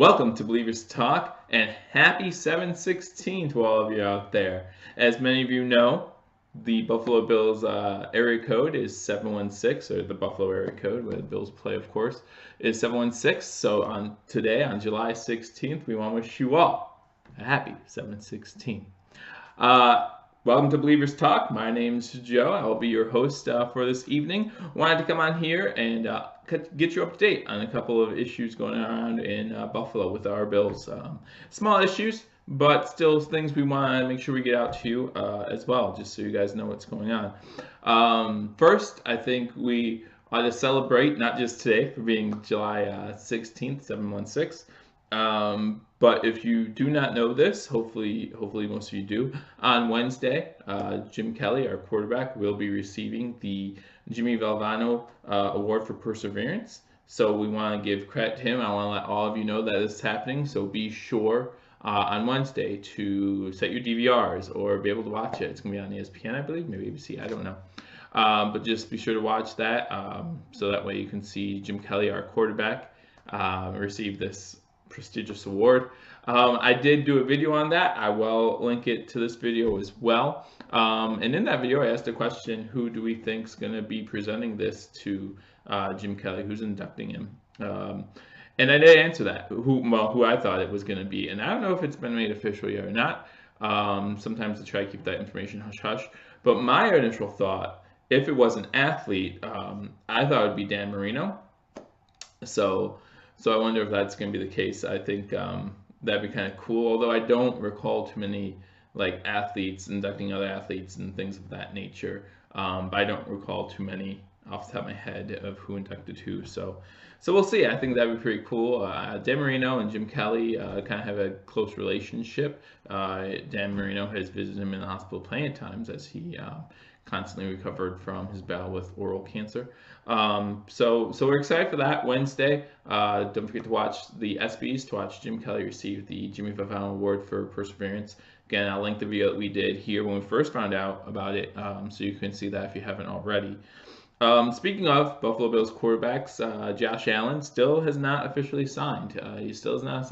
Welcome to Believers Talk, and happy 7/16 to all of you out there. As many of you know, the Buffalo Bills area code is 716, or the Buffalo area code, where the Bills play, of course, is 716. So today, on July 16th, we want to wish you all a happy 7/16. Uh, Welcome to Believers Talk. My name's Joe. I will be your host for this evening. Wanted to come on here and get you up to date on a couple of issues going around in Buffalo with our Bills. Small issues, but still things we want to make sure we get out to you as well, just so you guys know what's going on. First, I think we ought to celebrate not just today for being July 16th, 716. But if you do not know this, hopefully most of you do, on Wednesday, Jim Kelly, our quarterback, will be receiving the Jimmy Valvano Award for Perseverance. So we want to give credit to him. I want to let all of you know that this is happening. So be sure on Wednesday to set your DVRs or be able to watch it. It's going to be on ESPN, I believe, maybe ABC, I don't know. But just be sure to watch that so that way you can see Jim Kelly, our quarterback, receive this prestigious award. I did do a video on that. I will link it to this video as well. And in that video, I asked a question: who do we think is going to be presenting this to Jim Kelly? Who's inducting him? And I did answer that. Who I thought it was going to be. And I don't know if it's been made official yet or not. Sometimes I try to keep that information hush hush. But my initial thought, if it was an athlete, I thought it would be Dan Marino. So I wonder if that's going to be the case. I think that'd be kind of cool, although I don't recall too many like athletes inducting other athletes and things of that nature. But I don't recall too many off the top of my head of who inducted who. So we'll see. I think that'd be pretty cool. Dan Marino and Jim Kelly kind of have a close relationship. Dan Marino has visited him in the hospital plenty of times as he constantly recovered from his battle with oral cancer. So we're excited for that Wednesday. Don't forget to watch the ESPYs to watch Jim Kelly receive the Jimmy Valvano Award for Perseverance. Again, I'll link the video that we did here when we first found out about it, so you can see that if you haven't already. Speaking of Buffalo Bills quarterbacks, Josh Allen still has not officially signed. He still has not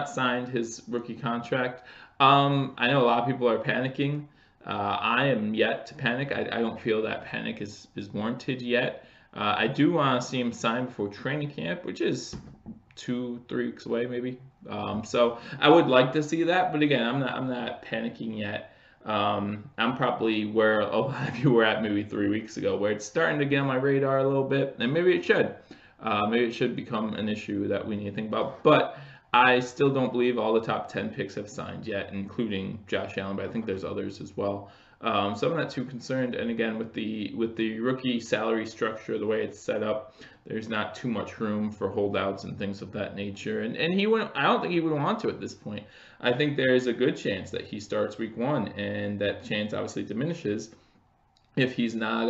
signed his rookie contract. I know a lot of people are panicking. I am yet to panic. I don't feel that panic is warranted yet. I do want to see him sign before training camp, which is 2-3 weeks away maybe. So I would like to see that, but again, I'm not panicking yet. I'm probably where a lot of you were at maybe 3 weeks ago, where it's starting to get on my radar a little bit, and maybe it should. Maybe it should become an issue that we need to think about. But I still don't believe all the top 10 picks have signed yet, including Josh Allen, but I think there's others as well. So I'm not too concerned. And again, with the rookie salary structure, the way it's set up, there's not too much room for holdouts and things of that nature. And he wouldn't. I don't think he would want to at this point. I think there is a good chance that he starts week 1, and that chance obviously diminishes if he's not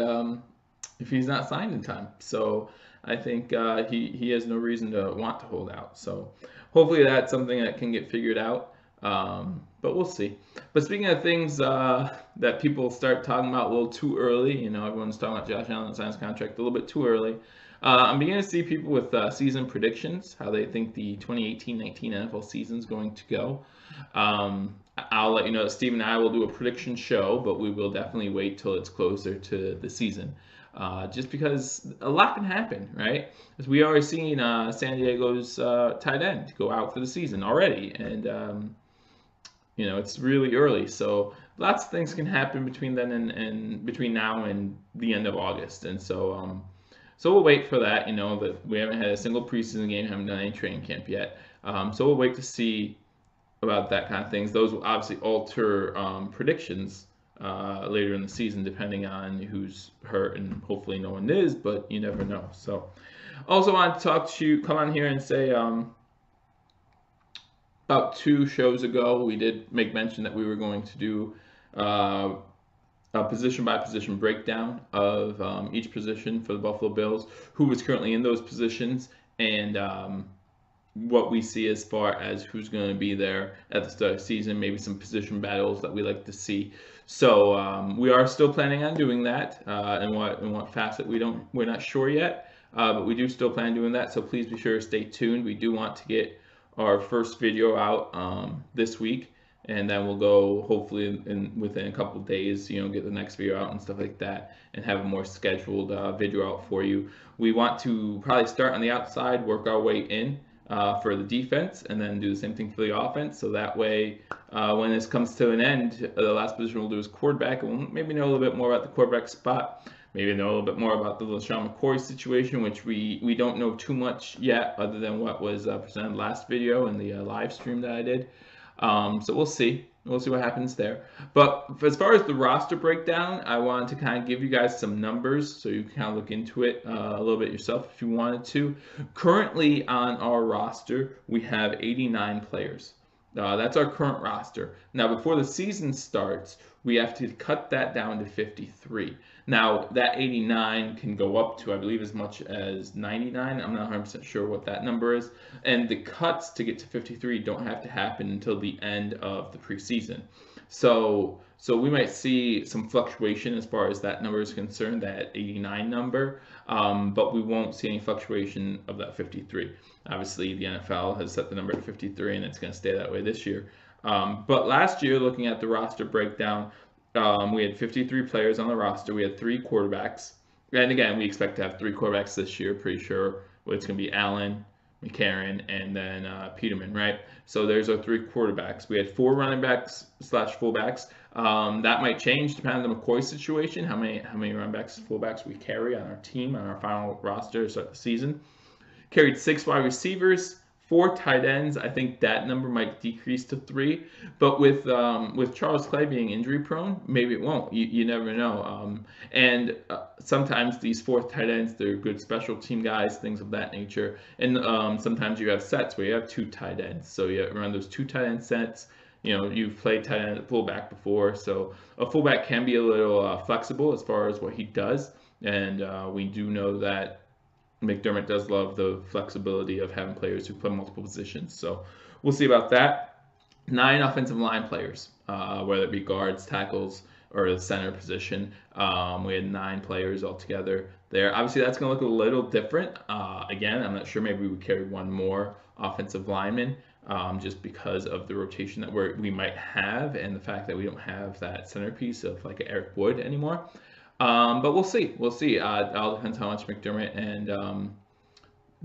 signed in time. So I think he has no reason to want to hold out. So hopefully that's something that can get figured out. But we'll see. But speaking of things that people start talking about a little too early, everyone's talking about Josh Allen signs contract a little bit too early. I'm beginning to see people with season predictions, how they think the 2018-19 NFL season is going to go. I'll let you know that Steve and I will do a prediction show, but we will definitely wait till it's closer to the season. Just because a lot can happen, right? As we already seen San Diego's tight end go out for the season already, and it's really early, so lots of things can happen between then and between now and the end of August, and so we'll wait for that. That we haven't had a single preseason game, haven't done any training camp yet, so we'll wait to see about that kind of things. Those will obviously alter predictions later in the season, depending on who's hurt, and hopefully no one is, but you never know. So also wanted to come on here and say about 2 shows ago, we did make mention that we were going to do a position by position breakdown of each position for the Buffalo Bills, who was currently in those positions, and what we see as far as who's going to be there at the start of the season, maybe some position battles that we like to see. So we are still planning on doing that. In what facet we're not sure yet. but we do still plan on doing that. So please be sure to stay tuned. We do want to get our first video out this week, and then we'll go hopefully within a couple of days, get the next video out and stuff like that, and have a more scheduled video out for you. We want to probably start on the outside, work our way in for the defense, and then do the same thing for the offense. So that way, when this comes to an end, the last position we'll do is quarterback, and we'll maybe know a little bit more about the quarterback spot. Maybe know a little bit more about the LeSean Mccoy situation, which we don't know too much yet, other than what was presented last video and the live stream that I did. So we'll see. We'll see what happens there. But as far as the roster breakdown, I wanted to kind of give you guys some numbers so you can kind of look into it a little bit yourself if you wanted to. Currently on our roster, we have 89 players. That's our current roster. Now, before the season starts, we have to cut that down to 53. Now, that 89 can go up to, I believe, as much as 99. I'm not 100% sure what that number is. And the cuts to get to 53 don't have to happen until the end of the preseason. So we might see some fluctuation as far as that number is concerned, that 89 number, but we won't see any fluctuation of that 53. Obviously, the NFL has set the number at 53, and it's going to stay that way this year. But last year, looking at the roster breakdown, we had 53 players on the roster. We had 3 quarterbacks. And again, we expect to have 3 quarterbacks this year, pretty sure. It's going to be Allen, McCarron, and then Peterman, right? So there's our 3 quarterbacks. We had 4 running backs / fullbacks. That might change depending on the McCoy situation, how many running backs / fullbacks we carry on our team, on our final roster to start the season. Carried 6 wide receivers, 4 tight ends. I think that number might decrease to 3, but with Charles Clay being injury prone, maybe it won't. You never know. And sometimes these 4th tight ends, they're good special team guys, things of that nature. And sometimes you have sets where you have 2 tight ends, so you run those 2 tight end sets. You've played tight end at fullback before, so a fullback can be a little flexible as far as what he does. And we do know that McDermott does love the flexibility of having players who play multiple positions. So we'll see about that. 9 offensive line players, whether it be guards, tackles, or the center position. We had 9 players altogether there. Obviously, that's going to look a little different. Again, I'm not sure. Maybe we carry 1 more offensive lineman just because of the rotation that we might have and the fact that we don't have that centerpiece of like Eric Wood anymore. But we'll see. We'll see. It all depends how much McDermott and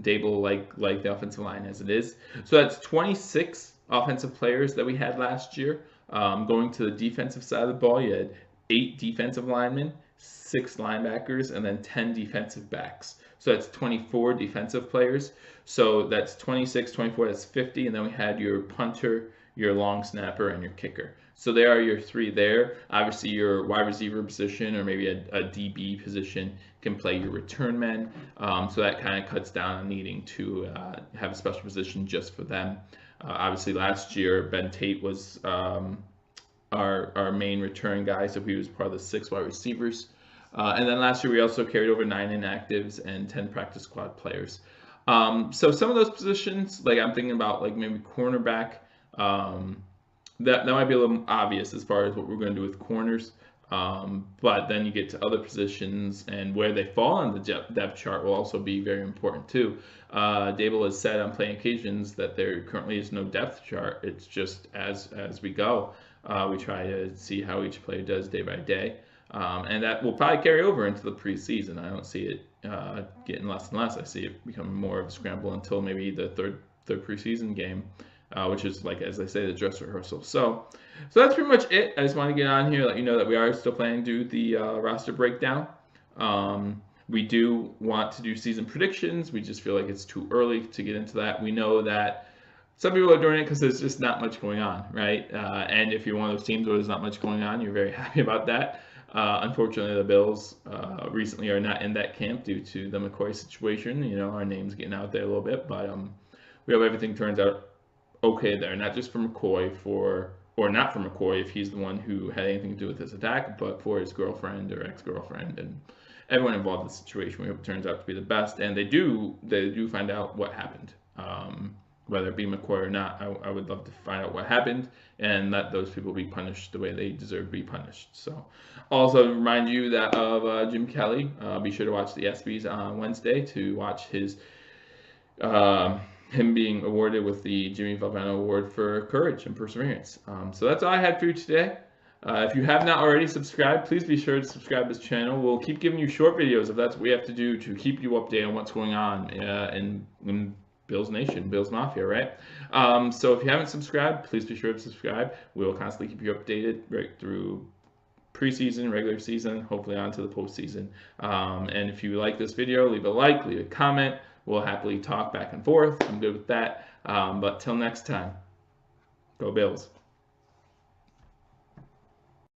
Dable like the offensive line as it is. So that's 26 offensive players that we had last year. Going to the defensive side of the ball, you had 8 defensive linemen, 6 linebackers, and then 10 defensive backs. So that's 24 defensive players. So that's 26, 24, that's 50. And then we had your punter, your long snapper, and your kicker. So there are your 3 there. Obviously, your wide receiver position or maybe a DB position can play your return men. So that kind of cuts down on needing to have a special position just for them. Obviously, last year, Ben Tate was our main return guy, so he was part of the 6 wide receivers. And then last year, we also carried over 9 inactives and 10 practice squad players. So some of those positions, like I'm thinking about like maybe cornerback, that might be a little obvious as far as what we're going to do with corners. But then you get to other positions and where they fall on the depth chart will also be very important too. Dable has said on playing occasions that there currently is no depth chart. It's just as we go. We try to see how each player does day by day. And that will probably carry over into the preseason. I don't see it getting less and less. I see it becoming more of a scramble until maybe the third preseason game. Which is, like, as I say, the dress rehearsal. So that's pretty much it. I just want to get on here, let you know that we are still planning to do the roster breakdown. We do want to do season predictions. We just feel like it's too early to get into that. We know that some people are doing it because there's just not much going on, right? And if you're one of those teams where there's not much going on, you're very happy about that. Unfortunately, the Bills recently are not in that camp due to the McCoy situation. Our name's getting out there a little bit, but we hope everything turns out okay there, not just for McCoy, or not for McCoy if he's the one who had anything to do with this attack, but for his girlfriend or ex-girlfriend and everyone involved in the situation. We hope it turns out to be the best, and they do find out what happened. whether it be McCoy or not. I would love to find out what happened and let those people be punished the way they deserve to be punished. So, also remind you that of Jim Kelly. Be sure to watch the ESPYs on Wednesday to watch his him being awarded with the Jimmy Valvano Award for courage and perseverance. So that's all I had for you today. If you have not already subscribed, please be sure to subscribe to this channel. We'll keep giving you short videos if that's what we have to do to keep you updated on what's going on in Bills Nation, Bills Mafia, right? So if you haven't subscribed, please be sure to subscribe. We will constantly keep you updated right through preseason, regular season, hopefully on to the postseason. And if you like this video, leave a like, leave a comment. We'll happily talk back and forth. I'm good with that. But till next time, go Bills.